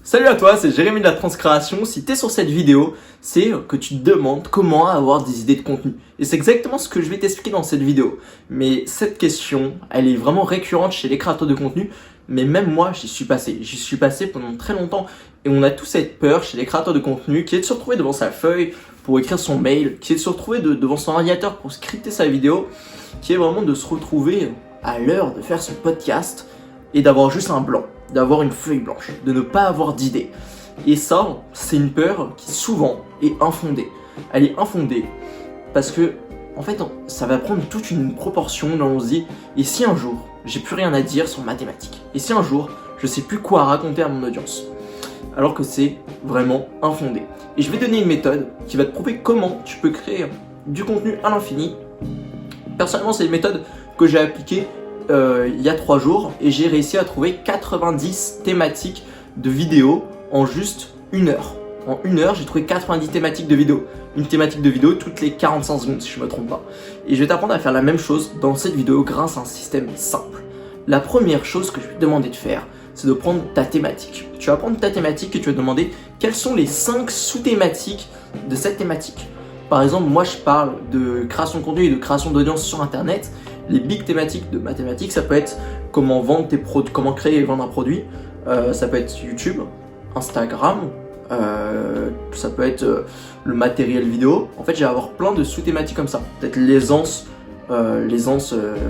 Salut à toi, c'est Jérémy de la Transcréation. Si t'es sur cette vidéo, c'est que tu te demandes comment avoir des idées de contenu. Et c'est exactement ce que je vais t'expliquer dans cette vidéo. Mais cette question, elle est vraiment récurrente chez les créateurs de contenu. Mais même moi, j'y suis passé. J'y suis passé pendant très longtemps. Et on a tous cette peur chez les créateurs de contenu qui est de se retrouver devant sa feuille pour écrire son mail, qui est de se retrouver devant son ordinateur pour scripter sa vidéo, qui est vraiment de se retrouver à l'heure de faire son podcast et d'avoir juste un blanc, d'avoir une feuille blanche, de ne pas avoir d'idée. Et ça, c'est une peur qui souvent est infondée. Elle est infondée parce que, en fait, ça va prendre toute une proportion où on se dit, et si un jour, j'ai plus rien à dire sur mathématiques? Et si un jour, je sais plus quoi raconter à mon audience? Alors que c'est vraiment infondé. Et je vais donner une méthode qui va te prouver comment tu peux créer du contenu à l'infini. Personnellement, c'est une méthode que j'ai appliquée il y a 3 jours et j'ai réussi à trouver 90 thématiques de vidéos en juste 1 heure. En 1 heure, j'ai trouvé 90 thématiques de vidéos. Une thématique de vidéo toutes les 45 secondes si je ne me trompe pas. Et je vais t'apprendre à faire la même chose dans cette vidéo grâce à un système simple. La première chose que je vais te demander de faire, c'est de prendre ta thématique. Tu vas prendre ta thématique et tu vas te demander quelles sont les 5 sous-thématiques de cette thématique. Par exemple, moi je parle de création de contenu et de création d'audience sur internet. Les big thématiques de mathématiques, ça peut être comment vendre tes produits, comment créer et vendre un produit. Ça peut être YouTube, Instagram, ça peut être le matériel vidéo. En fait, je vais avoir plein de sous-thématiques comme ça. Peut-être l'aisance,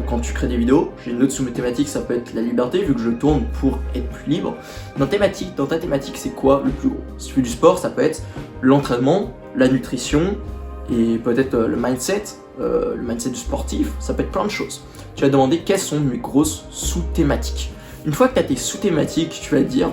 quand tu crées des vidéos. J'ai une autre sous-thématique, ça peut être la liberté, vu que je tourne pour être plus libre. Dans ta thématique, c'est quoi le plus gros? Si tu fais du sport, ça peut être l'entraînement, la nutrition et peut-être le mindset du sportif. Ça peut être plein de choses. Tu vas te demander quelles sont mes grosses sous-thématiques. Une fois que tu as tes sous-thématiques, tu vas te dire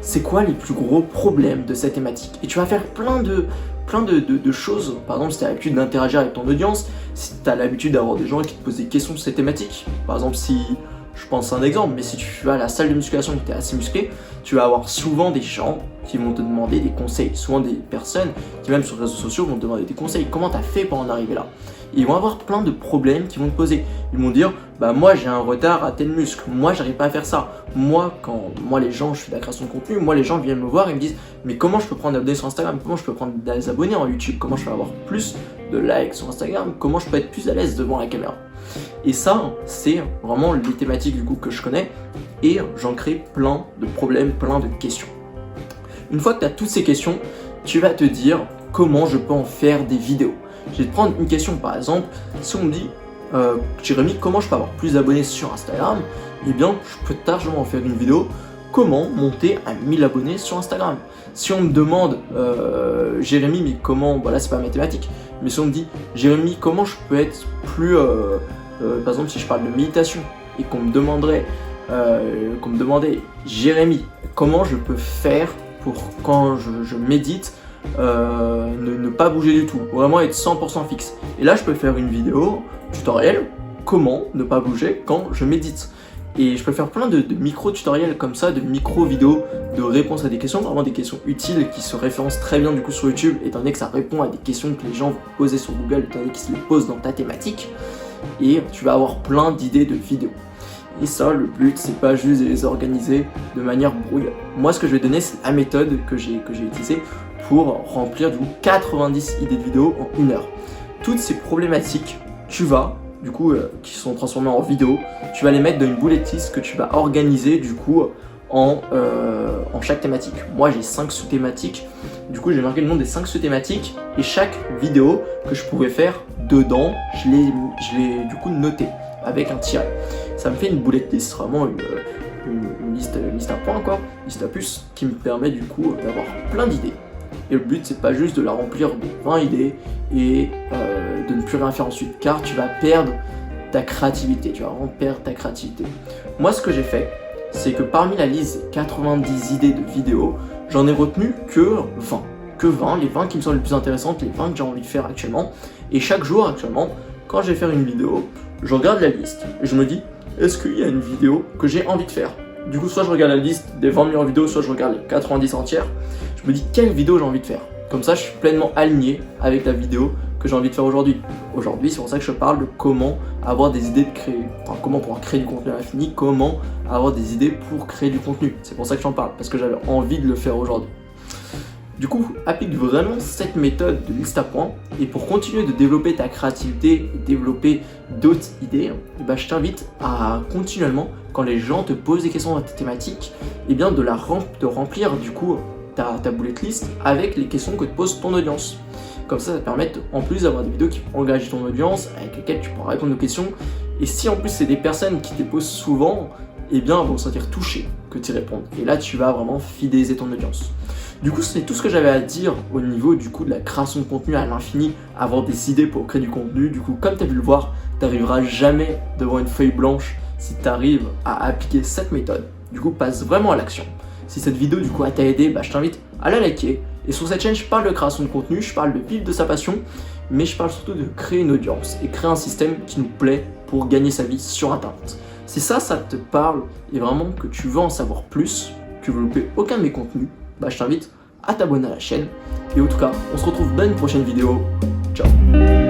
c'est quoi les plus gros problèmes de cette thématique. Et tu vas faire plein de choses. Par exemple, si tu as l'habitude d'interagir avec ton audience, si tu as l'habitude d'avoir des gens qui te posent des questions sur ces thématiques. Par exemple, si je pense à un exemple, mais si tu vas à la salle de musculation et que tu es assez musclé, tu vas avoir souvent des gens qui vont te demander des conseils. Souvent des personnes qui, même sur les réseaux sociaux, vont te demander des conseils. Comment tu as fait pour en arriver là? Et ils vont avoir plein de problèmes qui vont te poser. Ils vont dire, bah moi j'ai un retard à tel muscle, moi j'arrive pas à faire ça. Moi les gens, je fais de la création de contenu, moi les gens viennent me voir et me disent, mais comment je peux prendre des abonnés sur Instagram? Comment je peux prendre des abonnés en YouTube? Comment je peux avoir plus de likes sur Instagram? Comment je peux être plus à l'aise devant la caméra? Et ça, c'est vraiment les thématiques du coup que je connais et j'en crée plein de problèmes, plein de questions. Une fois que tu as toutes ces questions, tu vas te dire comment je peux en faire des vidéos. Je vais te prendre une question par exemple, si on me dit Jérémy, comment je peux avoir plus d'abonnés sur Instagram? Eh bien, je peux largement en faire une vidéo comment monter à 1000 abonnés sur Instagram. Si on me demande Jérémy, mais comment, bon là c'est pas mathématique, mais si on me dit Jérémy, comment je peux être plus, par exemple si je parle de méditation et qu'on me demandait Jérémy, comment je peux faire pour quand je médite ne pas bouger du tout, vraiment être 100% fixe. Et là je peux faire une vidéo tutoriel comment ne pas bouger quand je médite. Et je peux faire plein de micro-tutoriels comme ça, de micro-vidéos de réponses à des questions, vraiment des questions utiles qui se référencent très bien du coup sur YouTube, étant donné que ça répond à des questions que les gens vont poser sur Google, étant donné qu'ils se les posent dans ta thématique. Et tu vas avoir plein d'idées de vidéos. Et ça, le but, c'est pas juste de les organiser de manière brouillonne. Moi, ce que je vais donner, c'est la méthode que j'ai utilisée pour remplir du coup 90 idées de vidéos en 1 heure. Toutes ces problématiques, tu vas, du coup, qui sont transformées en vidéos, tu vas les mettre dans une bullet list que tu vas organiser du coup en chaque thématique. Moi, j'ai 5 sous-thématiques. Du coup, j'ai marqué le nom des 5 sous-thématiques et chaque vidéo que je pouvais faire dedans, je l'ai du coup noté avec un tiret. Ça me fait une bullet list, vraiment une liste à points quoi, liste à puces, qui me permet du coup d'avoir plein d'idées. Et le but c'est pas juste de la remplir de 20 idées et de ne plus rien faire ensuite, car tu vas perdre ta créativité, tu vas vraiment perdre ta créativité. Moi ce que j'ai fait, c'est que parmi la liste des 90 idées de vidéos, j'en ai retenu que 20. Les 20 qui me sont les plus intéressantes, les 20 que j'ai envie de faire actuellement. Et chaque jour actuellement, quand je vais faire une vidéo, je regarde la liste et je me dis, est-ce qu'il y a une vidéo que j'ai envie de faire? Du coup, soit je regarde la liste des 20 meilleures vidéos, soit je regarde les 90 entières. Je me dis quelle vidéo j'ai envie de faire. Comme ça, je suis pleinement aligné avec la vidéo que j'ai envie de faire aujourd'hui. Aujourd'hui, c'est pour ça que je parle de comment avoir des idées de créer, enfin comment pouvoir créer du contenu à l'infini, comment avoir des idées pour créer du contenu. C'est pour ça que j'en parle, parce que j'avais envie de le faire aujourd'hui. Du coup, applique vraiment cette méthode de liste à points et pour continuer de développer ta créativité et développer d'autres idées, je t'invite à continuellement, quand les gens te posent des questions dans tes thématiques, de remplir du coup ta bullet list avec les questions que te pose ton audience. Comme ça te permet en plus d'avoir des vidéos qui engagent ton audience, avec lesquelles tu pourras répondre aux questions. Et si en plus c'est des personnes qui te posent souvent, elles vont se sentir touchées que tu y répondes. Et là, tu vas vraiment fidéliser ton audience. Du coup, c'est tout ce que j'avais à dire au niveau du coup de la création de contenu à l'infini, avoir des idées pour créer du contenu. Du coup, comme tu as pu le voir, tu n'arriveras jamais devant une feuille blanche si tu arrives à appliquer cette méthode. Du coup, passe vraiment à l'action. Si cette vidéo du coup t'a aidé, je t'invite à la liker. Et sur cette chaîne, je parle de création de contenu, je parle de vivre de sa passion, mais je parle surtout de créer une audience et créer un système qui nous plaît pour gagner sa vie sur Internet. Si ça te parle et vraiment que tu veux en savoir plus, que tu veux louper aucun de mes contenus, je t'invite à t'abonner à la chaîne. Et en tout cas, on se retrouve dans une prochaine vidéo. Ciao!